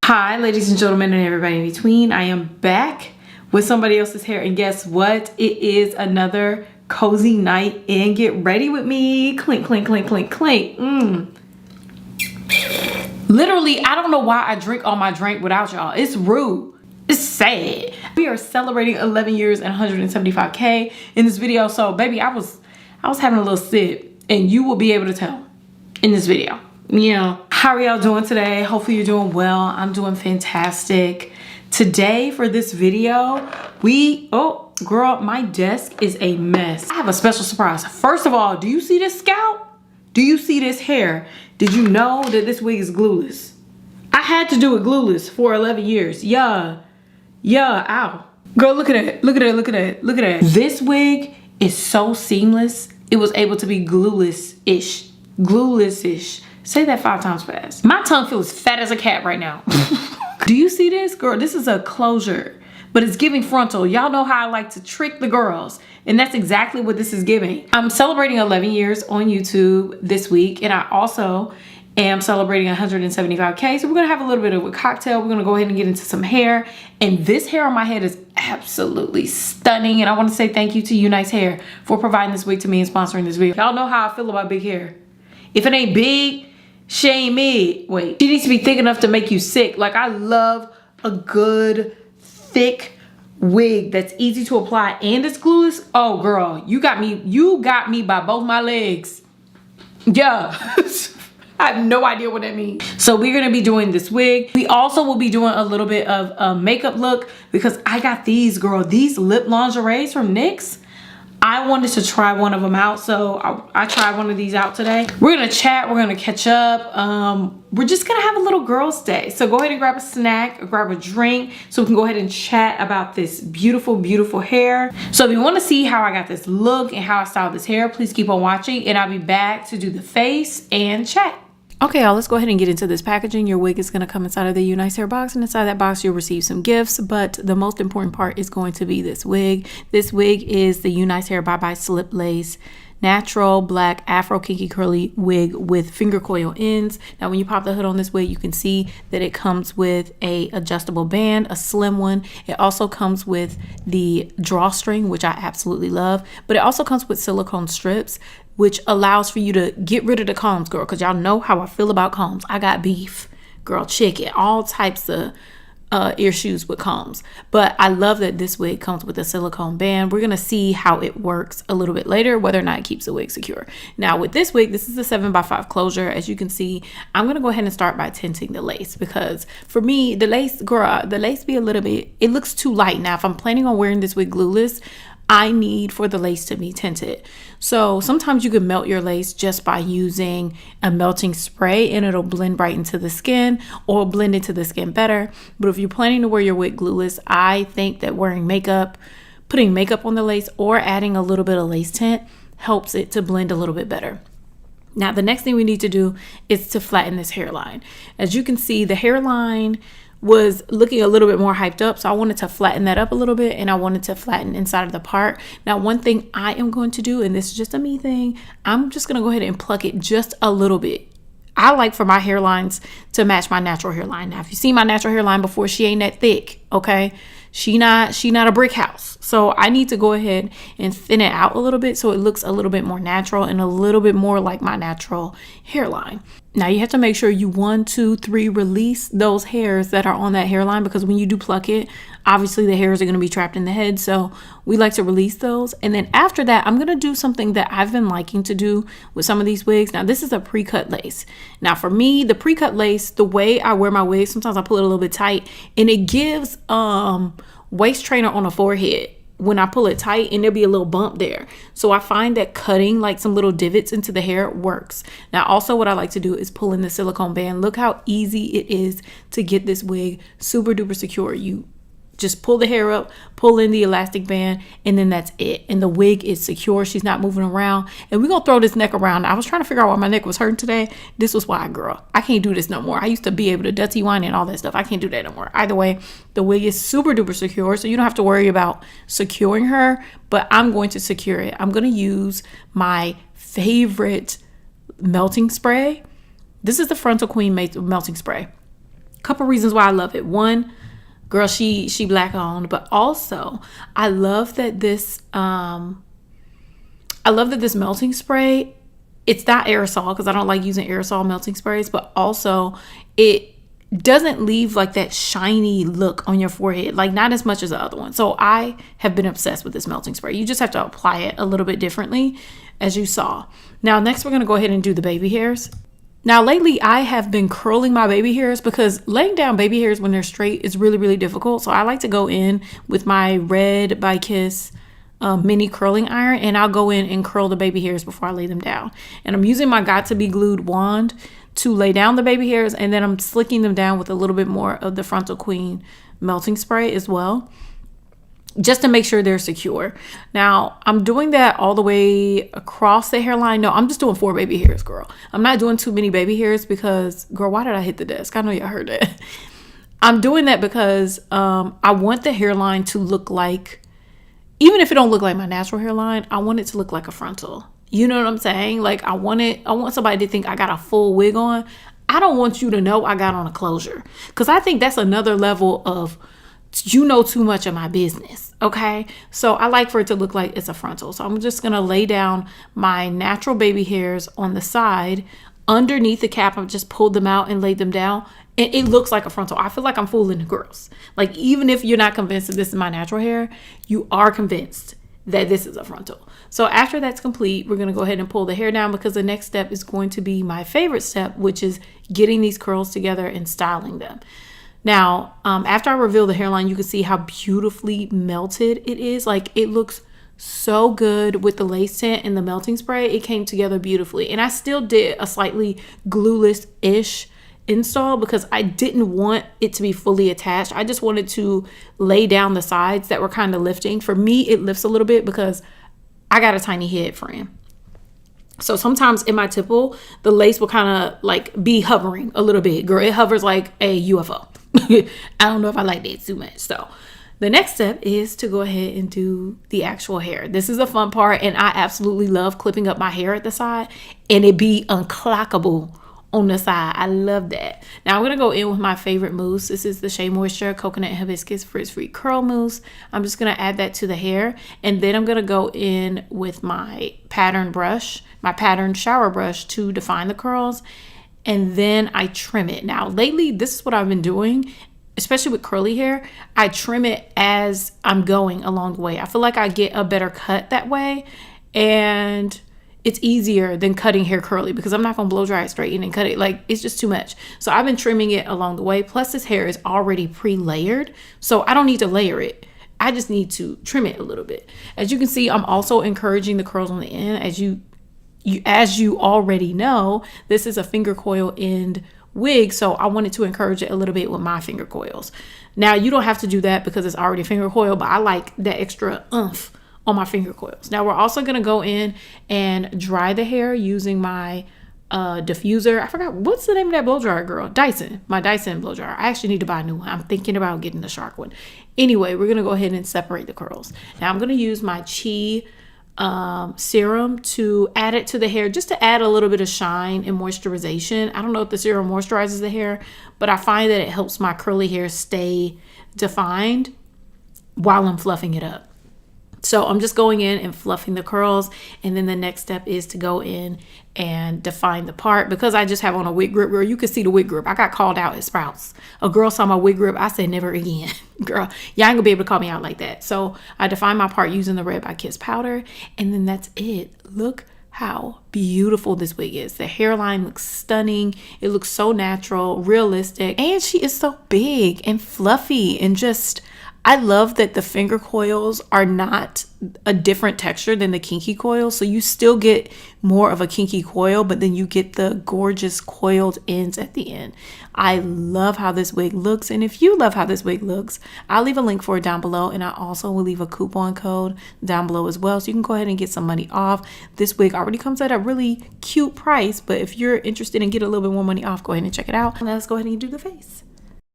Hi ladies and gentlemen and everybody in between. I am back with somebody else's hair, and guess what? It is another cozy night and get ready with me. Clink, clink, clink, clink, clink. Literally, I don't know why I drink all my drink without y'all. It's rude. It's sad. We are celebrating 11 years and 175K in this video. So baby, I was having a little sip, and you will be able to tell in this video. You know, how are y'all doing today? Hopefully you're doing well. I'm doing fantastic. Today for this video, oh girl, my desk is a mess. I have a special surprise. First of all, do you see this scalp? Do you see this hair? Did you know that this wig is glueless? I had to do it glueless for 11 years. Yeah, ow. Girl, look at it, look at it, look at it, look at it. This wig is so seamless. It was able to be glueless-ish, glueless-ish. Say that 5 times fast. My tongue feels fat as a cat right now. Do you see this? Girl, this is a closure, but it's giving frontal. Y'all know how I like to trick the girls, and that's exactly what this is giving. I'm celebrating 11 years on YouTube this week, and I also am celebrating 175K. So we're gonna have a little bit of a cocktail. We're gonna go ahead and get into some hair, and this hair on my head is absolutely stunning, and I wanna say thank you to UNice Hair for providing this wig to me and sponsoring this video. Y'all know how I feel about big hair. If it ain't big, she ain't mid. Wait, she needs to be thick enough to make you sick. Like, I love a good, thick wig that's easy to apply and it's glueless. Oh girl, you got me by both my legs. Yeah. I have no idea what that means. So we're gonna be doing this wig. We also will be doing a little bit of a makeup look because I got these, girl, these lip lingeries from NYX. I wanted to try one of them out, so I tried one of these out today. We're gonna chat, we're gonna catch up. We're just gonna have a little girls' day. So go ahead and grab a snack or grab a drink so we can go ahead and chat about this beautiful, beautiful hair. So if you wanna see how I got this look and how I styled this hair, please keep on watching, and I'll be back to do the face and chat. Okay, y'all, let's go ahead and get into this packaging. Your wig is going to come inside of the UNice Hair box, and inside that box you'll receive some gifts, but the most important part is going to be this wig. This wig is the UNice Hair Byebye Slip Lace natural black afro kinky curly wig with finger coil ends. Now when you pop the hood on this wig, you can see that it comes with a adjustable band, a slim one. It also comes with the drawstring, which I absolutely love, but it also comes with silicone strips, which allows for you to get rid of the combs, girl, because y'all know how I feel about combs. I got beef, girl, chicken, all types of ear shoes with combs. But I love that this wig comes with a silicone band. We're gonna see how it works a little bit later, whether or not it keeps the wig secure. Now with this wig, this is a 7x5 closure. As you can see, I'm gonna go ahead and start by tinting the lace, because for me, the lace, girl, the lace be a little bit, it looks too light. Now if I'm planning on wearing this wig glueless, I need for the lace to be tinted. So sometimes you can melt your lace just by using a melting spray, and it'll blend right into the skin or blend into the skin better. But if you're planning to wear your wig glueless, I think that wearing makeup, putting makeup on the lace or adding a little bit of lace tint helps it to blend a little bit better. Now the next thing we need to do is to flatten this hairline. As you can see, the hairline was looking a little bit more hyped up, so I wanted to flatten that up a little bit, and I wanted to flatten inside of the part. Now one thing I am going to do, and this is just a me thing, I'm just gonna go ahead and pluck it just a little bit. I like for my hairlines to match my natural hairline. Now if you see my natural hairline before, she ain't that thick, okay? She not a brick house. So I need to go ahead and thin it out a little bit so it looks a little bit more natural and a little bit more like my natural hairline. Now you have to make sure you 1, 2, 3 release those hairs that are on that hairline, because when you do pluck it, obviously the hairs are going to be trapped in the head. So we like to release those. And then after that, I'm going to do something that I've been liking to do with some of these wigs. Now this is a pre-cut lace. Now for me, the pre-cut lace, the way I wear my wigs, sometimes I pull it a little bit tight, and it gives waist trainer on the forehead when I pull it tight, and there'll be a little bump there. So I find that cutting like some little divots into the hair works. Now also what I like to do is pull in the silicone band. Look how easy it is to get this wig super duper secure. You just pull the hair up, pull in the elastic band, and then that's it. And the wig is secure. She's not moving around. And we're gonna throw this neck around. I was trying to figure out why my neck was hurting today. This was why, girl. I can't do this no more. I used to be able to dirty wine and all that stuff. I can't do that no more. Either way, the wig is super duper secure, so you don't have to worry about securing her, but I'm going to secure it. I'm gonna use my favorite melting spray. This is the Frontal Queen melting spray. Couple reasons why I love it. One, girl, she black owned, but also I love that this melting spray, it's not aerosol because I don't like using aerosol melting sprays, but also it doesn't leave like that shiny look on your forehead, like not as much as the other one. So I have been obsessed with this melting spray. You just have to apply it a little bit differently, as you saw. Now next we're going to go ahead and do the baby hairs. Now lately I have been curling my baby hairs because laying down baby hairs when they're straight is really, really difficult. So I like to go in with my red by Kiss mini curling iron, and I'll go in and curl the baby hairs before I lay them down. And I'm using my Got to Be Glued wand to lay down the baby hairs, and then I'm slicking them down with a little bit more of the Frontal Queen melting spray as well, just to make sure they're secure. Now I'm doing that all the way across the hairline. No, I'm just doing 4 baby hairs, girl. I'm not doing too many baby hairs because, girl, why did I hit the desk? I know y'all heard that. I'm doing that because I want the hairline to look like, even if it don't look like my natural hairline, I want it to look like a frontal. You know what I'm saying? Like I want somebody to think I got a full wig on. I don't want you to know I got on a closure, because I think that's another level of, you know, too much of my business. Okay. So I like for it to look like it's a frontal. So I'm just going to lay down my natural baby hairs on the side underneath the cap. I've just pulled them out and laid them down, and it looks like a frontal. I feel like I'm fooling the girls. Like, even if you're not convinced that this is my natural hair, you are convinced that this is a frontal. So after that's complete, we're going to go ahead and pull the hair down, because the next step is going to be my favorite step, which is getting these curls together and styling them. Now, after I reveal the hairline, you can see how beautifully melted it is. Like, it looks so good with the lace tint and the melting spray. It came together beautifully. And I still did a slightly glueless-ish install because I didn't want it to be fully attached. I just wanted to lay down the sides that were kind of lifting. For me, it lifts a little bit because I got a tiny head frame. So sometimes in my tipple, the lace will kind of like be hovering a little bit. Girl, it hovers like a UFO. I don't know if I like that too much. So the next step is to go ahead and do the actual hair. This is a fun part, and I absolutely love clipping up my hair at the side and it be unclockable on the side. I love that. Now I'm going to go in with my favorite mousse. This is the Shea Moisture Coconut and Hibiscus Frizz-Free Curl Mousse. I'm just going to add that to the hair, and then I'm going to go in with my pattern brush, my pattern shower brush, to define the curls, and then I trim it. Now lately, this is what I've been doing, especially with curly hair. I trim it as I'm going along the way. I feel like I get a better cut that way, and it's easier than cutting hair curly, because I'm not going to blow dry it straight and cut it. Like, it's just too much. So I've been trimming it along the way. Plus, this hair is already pre-layered, so I don't need to layer it. I just need to trim it a little bit. As you can see, I'm also encouraging the curls on the end. As you already know, this is a finger coil end wig, so I wanted to encourage it a little bit with my finger coils. Now, you don't have to do that because it's already finger coil, but I like that extra oomph on my finger coils. Now we're also going to go in and dry the hair using my diffuser. I forgot, what's the name of that blow dryer, girl? Dyson. My Dyson blow dryer. I actually need to buy a new one. I'm thinking about getting the Shark one. Anyway, we're going to go ahead and separate the curls. Now I'm going to use my Chi serum to add it to the hair, just to add a little bit of shine and moisturization. I don't know if the serum moisturizes the hair, but I find that it helps my curly hair stay defined while I'm fluffing it up. So I'm just going in and fluffing the curls, and then the next step is to go in and define the part. Because I just have on a wig grip, girl, you can see the wig grip. I got called out at Sprouts. A girl saw my wig grip. I said, never again. Girl, y'all ain't gonna be able to call me out like that. So I define my part using the Red by Kiss powder, and then that's it. Look how beautiful this wig is. The hairline looks stunning. It looks so natural, realistic, and she is so big and fluffy, and just, I love that the finger coils are not a different texture than the kinky coil. So you still get more of a kinky coil, but then you get the gorgeous coiled ends at the end. I love how this wig looks. And if you love how this wig looks, I'll leave a link for it down below. And I also will leave a coupon code down below as well, so you can go ahead and get some money off. This wig already comes at a really cute price, but if you're interested in getting a little bit more money off, go ahead and check it out. Now let's go ahead and do the face.